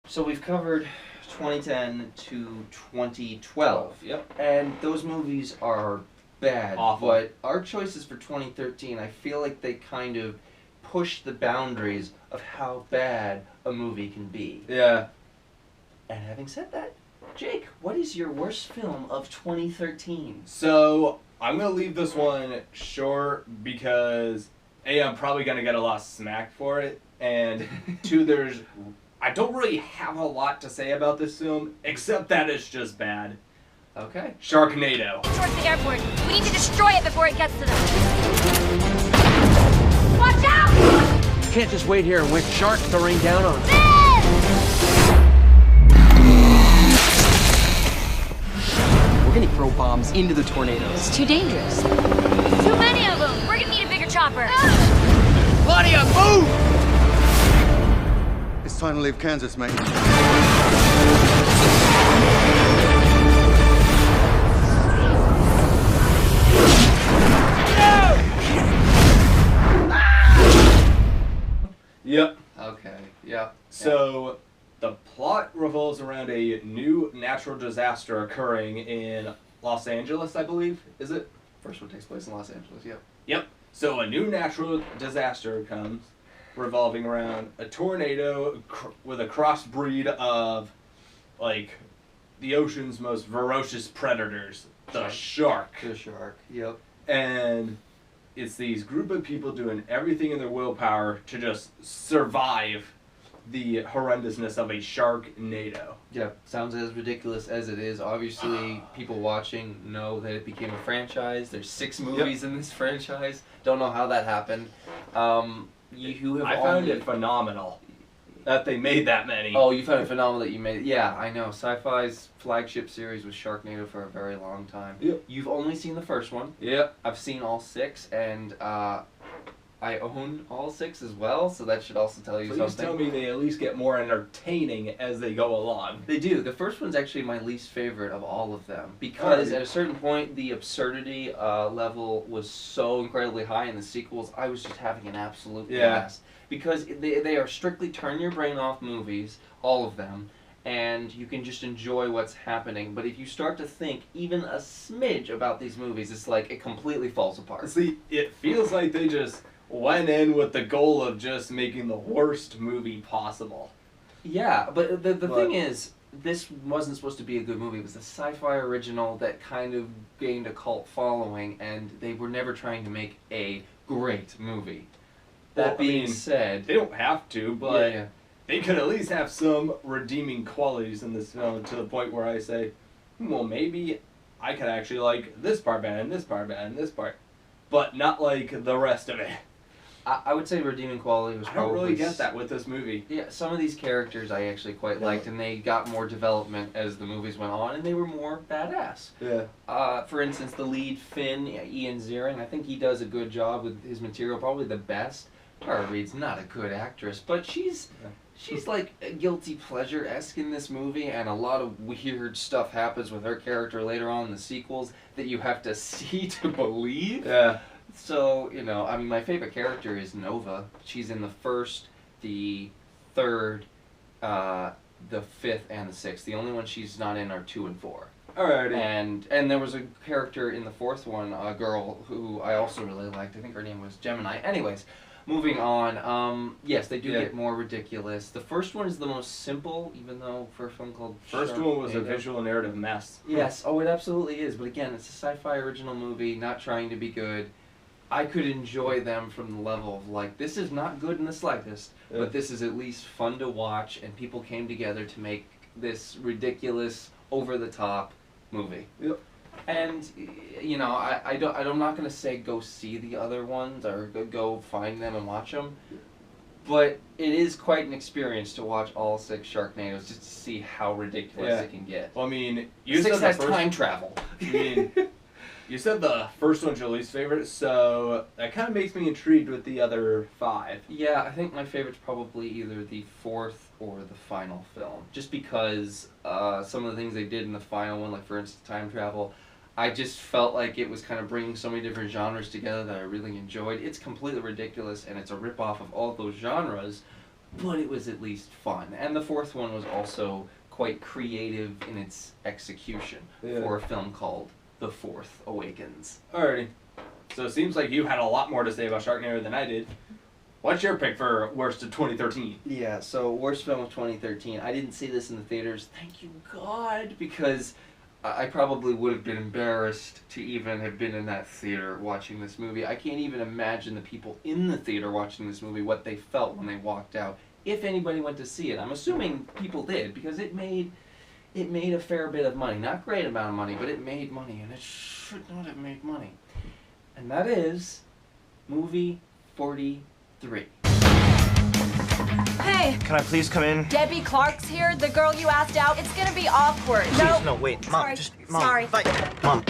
So we've covered 2010 to 2012. Yep. And those movies are bad. Awful. But our choices for 2013, I feel like they kind of push the boundaries of how bad a movie can be. Yeah. And having said that, Jake, what is your worst film of 2013? So I'm gonna leave this one short because A, I'm probably gonna get a lot of smack for it, and two, I don't really have a lot to say about this film except that it's just bad. Okay. Sharknado. Towards the airport. We need to destroy it before it gets to them. Watch out! Can't just wait here and wait for sharks to rain down on us. We're gonna throw bombs into the tornadoes. It's too dangerous. Too many of them. We're gonna need a bigger chopper. Claudia, move! It's time to leave Kansas, mate. Yep. Okay, yeah. So the plot revolves around a new natural disaster occurring in Los Angeles, I believe. Is it? First one takes place in Los Angeles, yep. Yep. So a new natural disaster comes, revolving around a tornado with a crossbreed of, like, the ocean's most ferocious predators, the shark. The shark, yep. And it's these group of people doing everything in their willpower to just survive the horrendousness of a sharknado. Yeah, sounds as ridiculous as it is. Obviously, people watching know that it became a franchise. There's 6 movies in this franchise. Don't know how that happened. You have I found only... it phenomenal that they made that many. Oh, you found it phenomenal that you made it. Yeah, I know. Sci-Fi's flagship series was Sharknado for a very long time. Yep. You've only seen the first one. Yep. I've seen all 6, and I own all 6 as well, so that should also tell you Please something. tell me they at least get more entertaining as they go along. They do. The first one's actually my least favorite of all of them because at a certain point the absurdity level was so incredibly high in the sequels. I was just having an absolute blast because they are strictly turn your brain off movies, all of them, and you can just enjoy what's happening. But if you start to think even a smidge about these movies, it's like it completely falls apart. See, it feels like they just went in with the goal of just making the worst movie possible. Yeah, but the thing is, this wasn't supposed to be a good movie. It was a sci-fi original that kind of gained a cult following, and they were never trying to make a great movie. That being said... They don't have to, but yeah. they could at least have some redeeming qualities in this film to the point where I say, well, maybe I could actually like this part better and this part better and this part, but not like the rest of it. I would say redeeming quality was I don't probably... really get that with this movie. Yeah, some of these characters I actually quite liked, and they got more development as the movies went on, and they were more badass. Yeah. For instance, the lead, Finn, Ian Ziering, I think he does a good job with his material, probably the best. Tara Reid's not a good actress, but she's like a guilty pleasure-esque in this movie, and a lot of weird stuff happens with her character later on in the sequels that you have to see to believe. Yeah. So, you know, I mean, my favorite character is Nova. She's in the first, the third, the fifth, and the sixth. The only ones she's not in are 2 and 4. Alrighty. And there was a character in the fourth one, a girl who I also really liked. I think her name was Gemini. Anyways, moving on. Yes, they do get more ridiculous. The first one is the most simple, even though for a film called First one was a Sharknado. visual narrative mess. Yes, oh, it absolutely is. But again, it's a sci-fi original movie, not trying to be good. I could enjoy them from the level of, like, this is not good in the slightest, but this is at least fun to watch, and people came together to make this ridiculous, over-the-top movie. Yep. And, you know, I'm not going to say go see the other ones or go find them and watch them, but it is quite an experience to watch all 6 Sharknadoes just to see how ridiculous it can get. Well, I mean, you 6 said has the first... time travel. I mean, you said the first one's your least favorite, so that kind of makes me intrigued with the other 5. Yeah, I think my favorite's probably either the 4th or the final film. Just because some of the things they did in the final one, like for instance time travel, I just felt like it was kind of bringing so many different genres together that I really enjoyed. It's completely ridiculous, and it's a rip-off of all those genres, but it was at least fun. And the fourth one was also quite creative in its execution for a film called The Force Awakens. Alrighty. So it seems like you had a lot more to say about Sharknado than I did. What's your pick for worst of 2013? Yeah, so worst film of 2013. I didn't see this in the theaters, thank you God, because I probably would have been embarrassed to even have been in that theater watching this movie. I can't even imagine the people in the theater watching this movie, what they felt when they walked out, if anybody went to see it. I'm assuming people did, because it made a fair bit of money. Not great amount of money, but it made money, and it should not have made money. And that is movie 43. Hey, Can I please come in? Debbie Clark's here, the girl you asked out. It's gonna be awkward. No. Please, no, wait. Mom, Sorry. just... Mom, Sorry. Fight. Mom.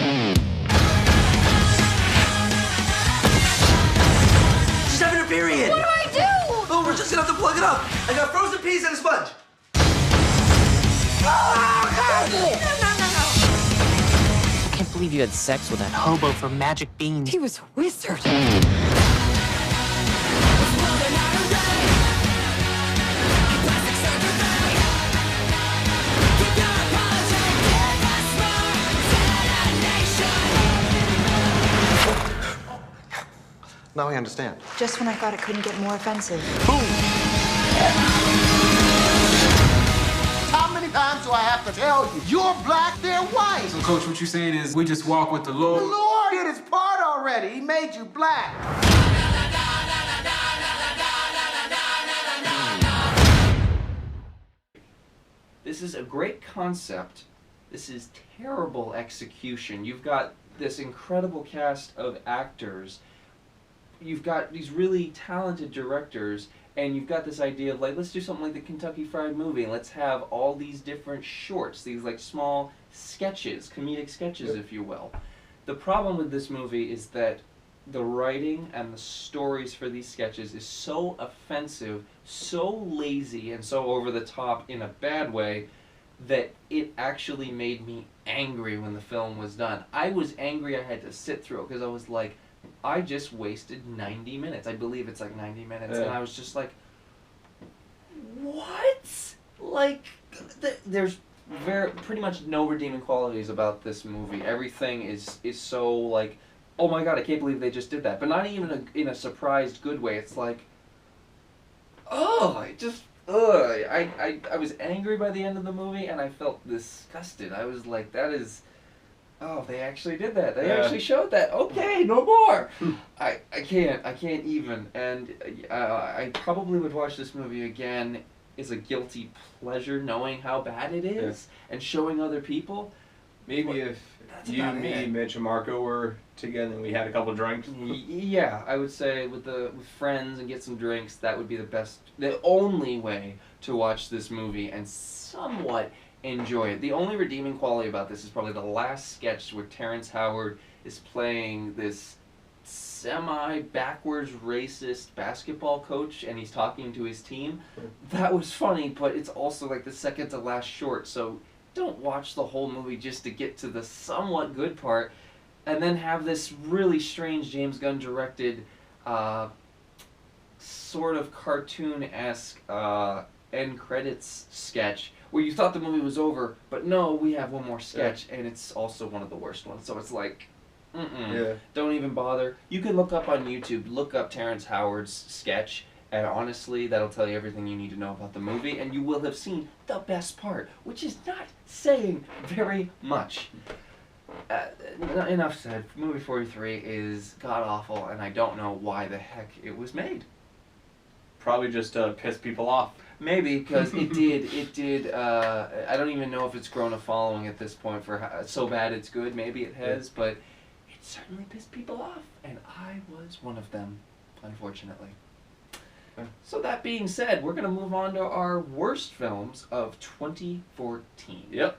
She's having her period. What do I do? Oh, we're just gonna have to plug it up. I got frozen peas and a sponge. No. I can't believe you had sex with that hobo for magic beans. He was a wizard. Now I understand. Just when I thought it couldn't get more offensive. How many times do I have to tell you? You're black, they're white. So, Coach, what you saying is we just walk with the Lord? The Lord did his part already. He made you black. This is a great concept. This is terrible execution. You've got this incredible cast of actors. You've got these really talented directors, and you've got this idea of like, let's do something like the Kentucky Fried Movie, and let's have all these different shorts, these like small sketches, comedic sketches, if you will. The problem with this movie is that the writing and the stories for these sketches is so offensive, so lazy, and so over the top in a bad way that it actually made me angry when the film was done. I was angry I had to sit through it because I was like, I just wasted 90 minutes. I believe it's like 90 minutes. And I was just like, what? Like, there's pretty much no redeeming qualities about this movie. Everything is so like, oh my God, I can't believe they just did that. But not even in a surprised good way. It's like, I was angry by the end of the movie, and I felt disgusted. I was like, that is... Oh, they actually did that. They actually showed that. Okay, no more. I can't even. And I probably would watch this movie again as a guilty pleasure, knowing how bad it is and showing other people. Maybe if you, me, Mitch, and Marco were together and we had a couple drinks. Yeah, I would say with friends and get some drinks, that would be the only way to watch this movie and somewhat enjoy it. The only redeeming quality about this is probably the last sketch where Terrence Howard is playing this semi-backwards racist basketball coach, and he's talking to his team. That was funny, but it's also like the second to last short, so don't watch the whole movie just to get to the somewhat good part, and then have this really strange James Gunn directed sort of cartoon-esque end credits sketch where you thought the movie was over, but no, we have one more sketch, and it's also one of the worst ones. So it's like, don't even bother. You can look up on YouTube, look up Terrence Howard's sketch, and honestly, that'll tell you everything you need to know about the movie, and you will have seen the best part, which is not saying very much. Enough said. Movie 43 is god-awful, and I don't know why the heck it was made. Probably just to piss people off. Maybe, because it did, I don't even know if it's grown a following at this point for how, so bad it's good. Maybe it has, but it certainly pissed people off, and I was one of them, unfortunately. So that being said, we're going to move on to our worst films of 2014. Yep.